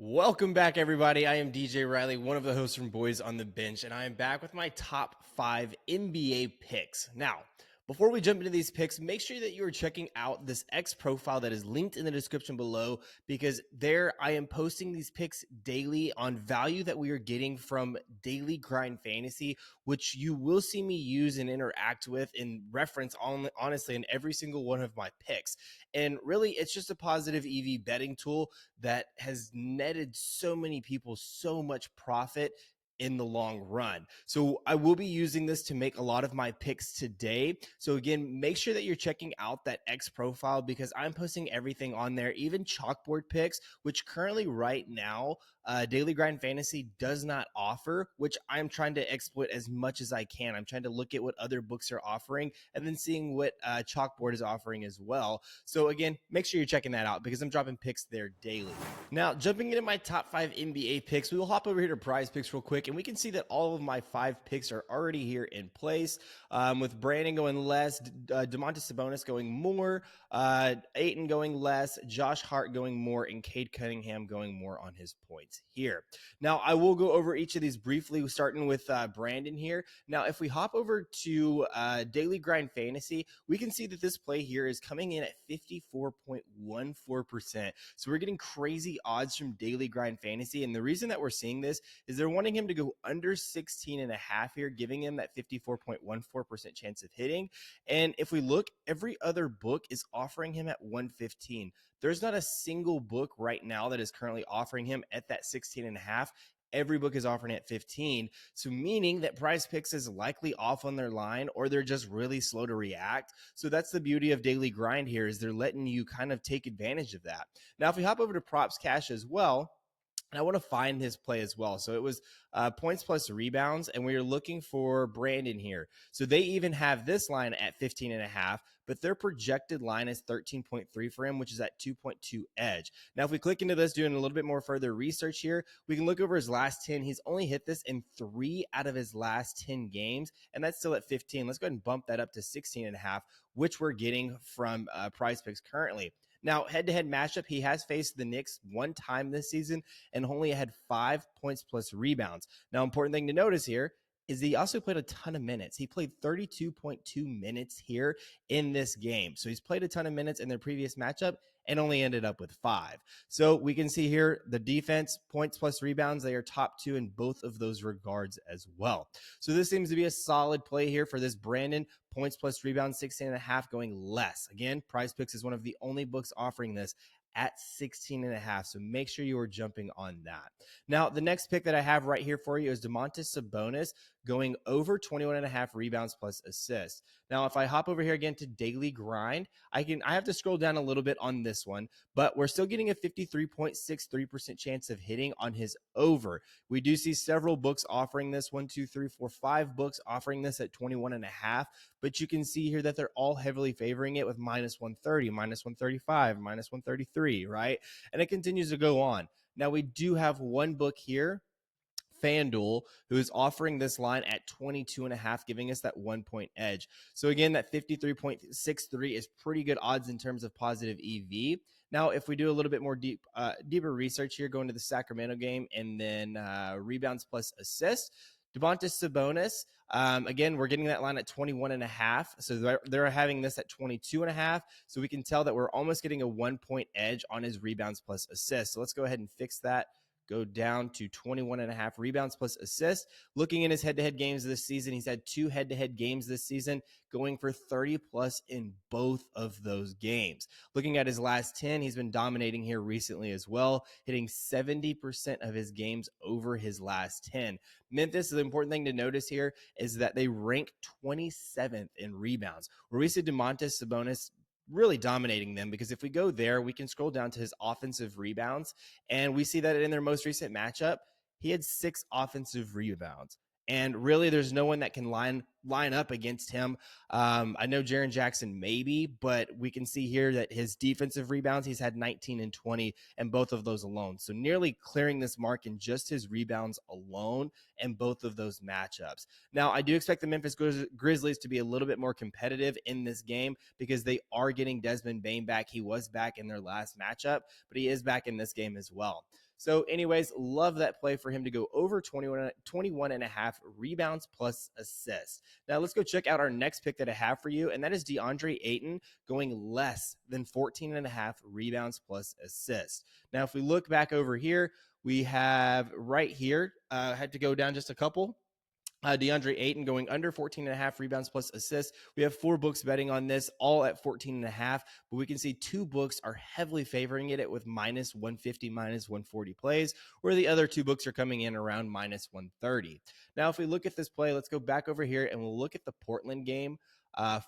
Welcome back, everybody. I am DJ Riley, one of the hosts from Boys on the Bench, and I am back with my top 5 NBA picks. Now, before we jump into these picks, make sure that you are checking out this X profile that is linked in the description below, because there I am posting these picks daily on value that we are getting from Daily Grind Fantasy, which you will see me use and interact with and reference honestly in every single one of my picks. And really, it's just a positive EV betting tool that has netted so many people so much profit in the long run. So I will be using this to make a lot of my picks today. So again, make sure that you're checking out that X profile, because I'm posting everything on there, even chalkboard picks, which currently right now, Daily Grind Fantasy does not offer, which I'm trying to exploit as much as I can. I'm trying to look at what other books are offering and then seeing what chalkboard is offering as well. So again, make sure you're checking that out, because I'm dropping picks there daily. Now, jumping into my top 5 NBA picks, we will hop over here to PrizePicks real quick, and we can see that all of my 5 picks are already here in place, with Brandon going less, Domantas Sabonis going more, Ayton going less, Josh Hart going more, and Cade Cunningham going more on his points here. Now, I will go over each of these briefly, starting with Brandon here. Now, if we hop over to Daily Grind Fantasy, we can see that this play here is coming in at 54.14%. So we're getting crazy odds from Daily Grind Fantasy, and the reason that we're seeing this is they're wanting him to go under 16.5 here, giving him that 54.14% chance of hitting. And if we look, every other book is offering him at 115. There's not a single book right now that is currently offering him at that 16.5. Every book is offering at 15. So meaning that PrizePicks is likely off on their line, or they're just really slow to react. So that's the beauty of Daily Grind here, is they're letting you kind of take advantage of that. Now, if we hop over to Props Cash as well, and I want to find his play as well. So it was points plus rebounds, and we are looking for Brandon here. So they even have this line at 15.5, but their projected line is 13.3 for him, which is at 2.2 edge. Now, if we click into this, doing a little bit more further research here, we can look over his last 10. He's only hit this in 3 out of his last 10 games, and that's still at 15. Let's go ahead and bump that up to 16.5, which we're getting from PrizePicks currently. Now, head-to-head matchup, he has faced the Knicks one time this season and only had 5 points plus rebounds. Now, important thing to notice here is he also played a ton of minutes. He played 32.2 minutes here in this game. So he's played a ton of minutes in their previous matchup and only ended up with 5. So we can see here the defense, points plus rebounds, they are top 2 in both of those regards as well. So this seems to be a solid play here for this Brandon. Points plus rebounds, 16.5 going less. Again, PrizePicks is one of the only books offering this at 16.5. So make sure you are jumping on that. Now, the next pick that I have right here for you is Domantas Sabonis going over 21.5 rebounds plus assists. Now, if I hop over here again to Daily Grind, I have to scroll down a little bit on this one, but we're still getting a 53.63% chance of hitting on his over. We do see several books offering this, 1, 2, 3, 4, 5 books offering this at 21.5, but you can see here that they're all heavily favoring it with minus 130, minus 135, minus 133, right? And it continues to go on. Now, we do have one book here, FanDuel, who is offering this line at 22.5, giving us that 1 point edge. So again, that 53.63 is pretty good odds in terms of positive EV. Now, if we do a little bit more deeper research here, going to the Sacramento game and then rebounds plus assists, Domantas Sabonis, again, we're getting that line at 21.5. So they're having this at 22.5. So we can tell that we're almost getting a 1 point edge on his rebounds plus assists. So let's go ahead and fix that. Go down to 21.5 rebounds plus assists. Looking in his head-to-head games this season, he's had 2 head-to-head games this season, going for 30 plus in both of those games. Looking at his last 10, he's been dominating here recently as well, hitting 70% of his games over his last 10. Memphis, the important thing to notice here is that they rank 27th in rebounds, where we see Domantas Sabonis really dominating them, because if we go there, we can scroll down to his offensive rebounds, and we see that in their most recent matchup, he had 6 offensive rebounds. And really, there's no one that can line up against him. I know Jaren Jackson maybe, but we can see here that his defensive rebounds, he's had 19 and 20, and both of those alone. So nearly clearing this mark in just his rebounds alone in both of those matchups. Now, I do expect the Memphis Grizzlies to be a little bit more competitive in this game, because they are getting Desmond Bane back. He was back in their last matchup, but he is back in this game as well. So, anyways, love that play for him to go over 21 and a half rebounds plus assists. Now, let's go check out our next pick that I have for you, and that is DeAndre Ayton going less than 14 and a half rebounds plus assists. Now, if we look back over here, we have right here, had to go down just a couple. DeAndre Ayton going under 14 and a half rebounds plus assists. We have 4 books betting on this, all at 14 and a half, but we can see 2 books are heavily favoring it with minus 150, minus 140 plays, where the other 2 books are coming in around minus 130. Now, if we look at this play, let's go back over here and we'll look at the Portland game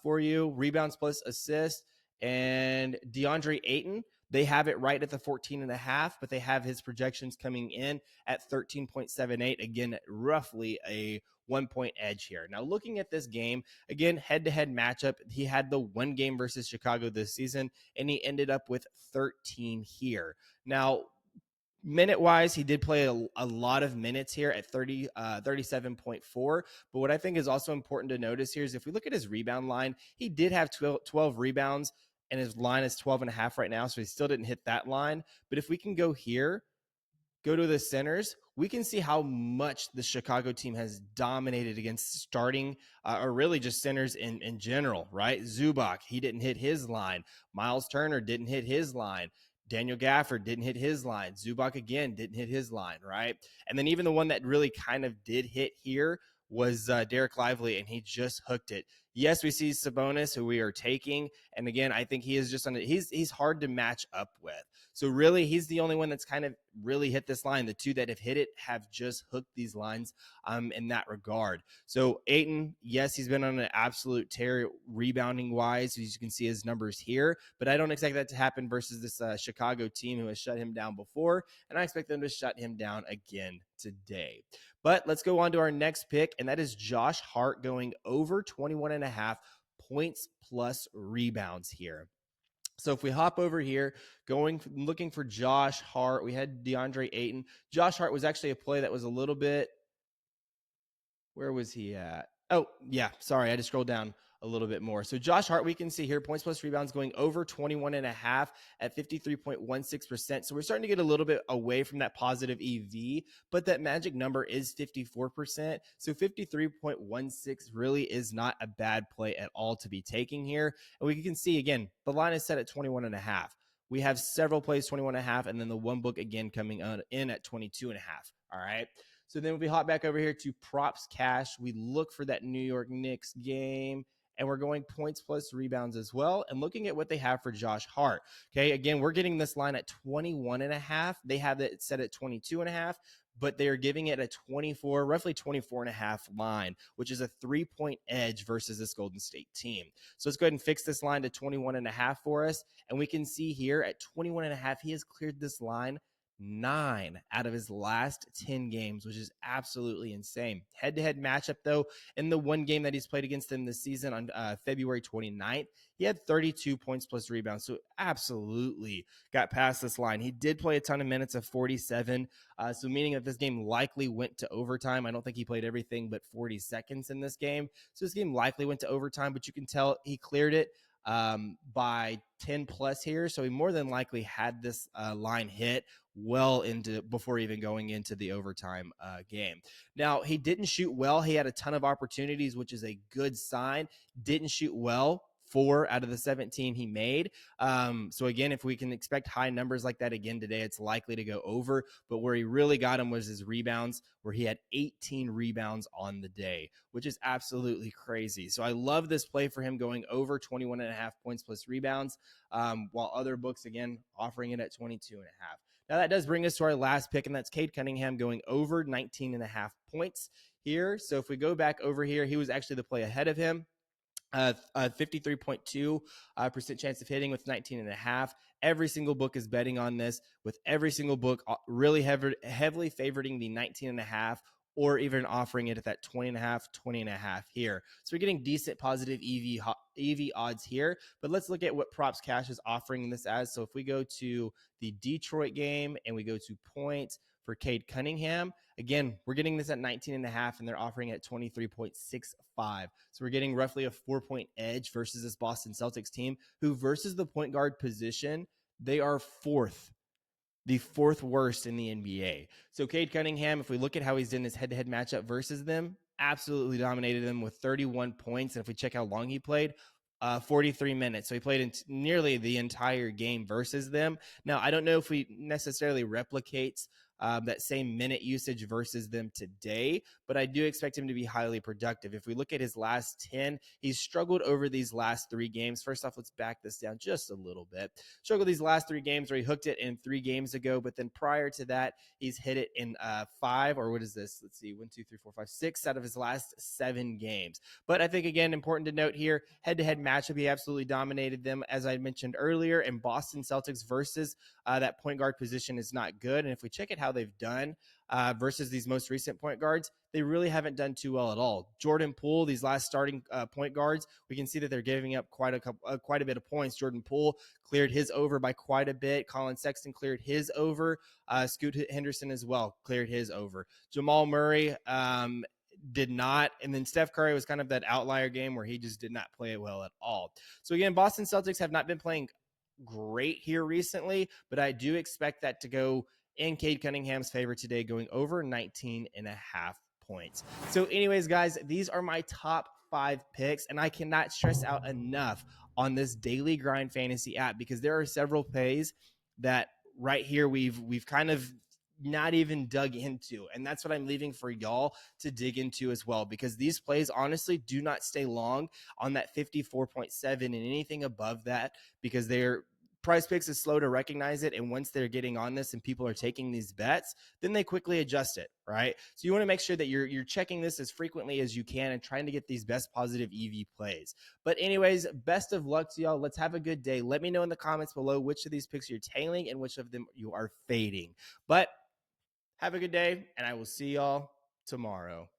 for you. Rebounds plus assists and DeAndre Ayton. They have it right at the 14 and a half, but they have his projections coming in at 13.78. Again, roughly a 1-point edge here. Now, looking at this game, again, head-to-head matchup, he had the 1 game versus Chicago this season, and he ended up with 13 here. Now, minute-wise, he did play a lot of minutes here at 37.4. But what I think is also important to notice here is if we look at his rebound line, he did have 12 rebounds, and his line is 12 and a half right now, so he still didn't hit that line. But if we can go here, go to the centers, we can see how much the Chicago team has dominated against starting or really just centers in general, right? Zubac, he didn't hit his line. Miles Turner didn't hit his line. Daniel Gafford didn't hit his line. Zubac again didn't hit his line, right? And then even the one that really kind of did hit here was Derek Lively, and he just hooked it. Yes, we see Sabonis, who we are taking, and again, I think he is just he's hard to match up with. So really, he's the only one that's kind of really hit this line. The 2 that have hit it have just hooked these lines in that regard. So Ayton, yes, he's been on an absolute tear rebounding wise. As you can see his numbers here, but I don't expect that to happen versus this Chicago team who has shut him down before, and I expect them to shut him down again today. But let's go on to our next pick, and that is Josh Hart going over 21 and a half points plus rebounds here. So if we hop over here, looking for Josh Hart, we had DeAndre Ayton. Josh Hart was actually a play that was a little bit, where was he at? Oh, yeah, sorry, I just scrolled down a little bit more. So Josh Hart, we can see here, points plus rebounds going over 21 and a half at 53.16%. So we're starting to get a little bit away from that positive EV, but that magic number is 54%. So 53.16 really is not a bad play at all to be taking here. And we can see, again, the line is set at 21 and a half. We have several plays 21 and a half, and then the 1 book again coming in at 22 and a half. All right. So then we hop back over here to props cash. We look for that New York Knicks game, and we're going points plus rebounds as well, and looking at what they have for Josh Hart. Okay, again, we're getting this line at 21 and a half. They have it set at 22 and a half, but they're giving it a 24, roughly 24 and a half line, which is a 3-point edge versus this Golden State team. So let's go ahead and fix this line to 21 and a half for us, and we can see here at 21 and a half, he has cleared this line 9 out of his last 10 games, which is absolutely insane. Head-to-head matchup, though, in the 1 game that he's played against them this season on February 29th, he had 32 points plus rebounds, so absolutely got past this line. He did play a ton of minutes of 47, so meaning that this game likely went to overtime. I don't think he played everything but 40 seconds in this game, so this game likely went to overtime, but you can tell he cleared it by 10 plus here. So he more than likely had this line hit well into before even going into the overtime game. Now, he didn't shoot well. He had a ton of opportunities, which is a good sign. Didn't shoot well. 4 out of the 17 he made. So again, if we can expect high numbers like that again today, it's likely to go over. But where he really got him was his rebounds, where he had 18 rebounds on the day, which is absolutely crazy. So I love this play for him going over 21 and a half points plus rebounds, while other books, again, offering it at 22 and a half. Now that does bring us to our last pick, and that's Cade Cunningham going over 19 and a half points here. So if we go back over here, he was actually the play ahead of him. 53.2% chance of hitting with 19 and a half. Every single book is betting on this, with every single book really heavily favoriting the 19 and a half, or even offering it at that 20 and a half here. So we're getting decent positive EV odds here, but let's look at what props cash is offering this as. So if we go to the Detroit game and we go to points for Cade Cunningham, again, we're getting this at 19 and a half, and they're offering it at 23.65. So we're getting roughly a 4-point edge versus this Boston Celtics team, who versus the point guard position, they are 4th the fourth worst in the NBA. So Cade Cunningham, if we look at how he's done his head-to-head matchup versus them, absolutely dominated them with 31 points. And if we check how long he played, 43 minutes. So he played in nearly the entire game versus them. Now, I don't know if we necessarily replicate that same minute usage versus them today, but I do expect him to be highly productive. If we look at his last 10, he's struggled over these last 3 games. First off, let's back this down just a little bit. Struggled these last 3 games where he hooked it in 3 games ago, but then prior to that, he's hit it in 5, or what is this? Let's see, 1, 2, 3, 4, 5, 6 out of his last 7 games. But I think, again, important to note here, head-to-head matchup, he absolutely dominated them, as I mentioned earlier, and Boston Celtics versus that point guard position is not good. And if we check at how they've done versus these most recent point guards, they really haven't done too well at all. Jordan Poole, these last starting point guards, we can see that they're giving up quite a bit of points. Jordan Poole cleared his over by quite a bit. Colin Sexton cleared his over. Scoot Henderson as well cleared his over. Jamal Murray did not. And then Steph Curry was kind of that outlier game where he just did not play it well at all. So again, Boston Celtics have not been playing great here recently, but I do expect that to go in Cade Cunningham's favor today, going over 19.5 points. So anyways, guys, these are my top 5 picks, and I cannot stress out enough on this daily grind fantasy app because there are several plays that right here we've kind of not even dug into, and that's what I'm leaving for y'all to dig into as well, because these plays honestly do not stay long on that 54.7 and anything above that, because PrizePicks is slow to recognize it, and once they're getting on this and people are taking these bets, then they quickly adjust it, right? So you want to make sure that you're checking this as frequently as you can and trying to get these best positive EV plays. But anyways, best of luck to y'all. Let's have a good day. Let me know in the comments below which of these picks you're tailing and which of them you are fading. But have a good day, and I will see y'all tomorrow.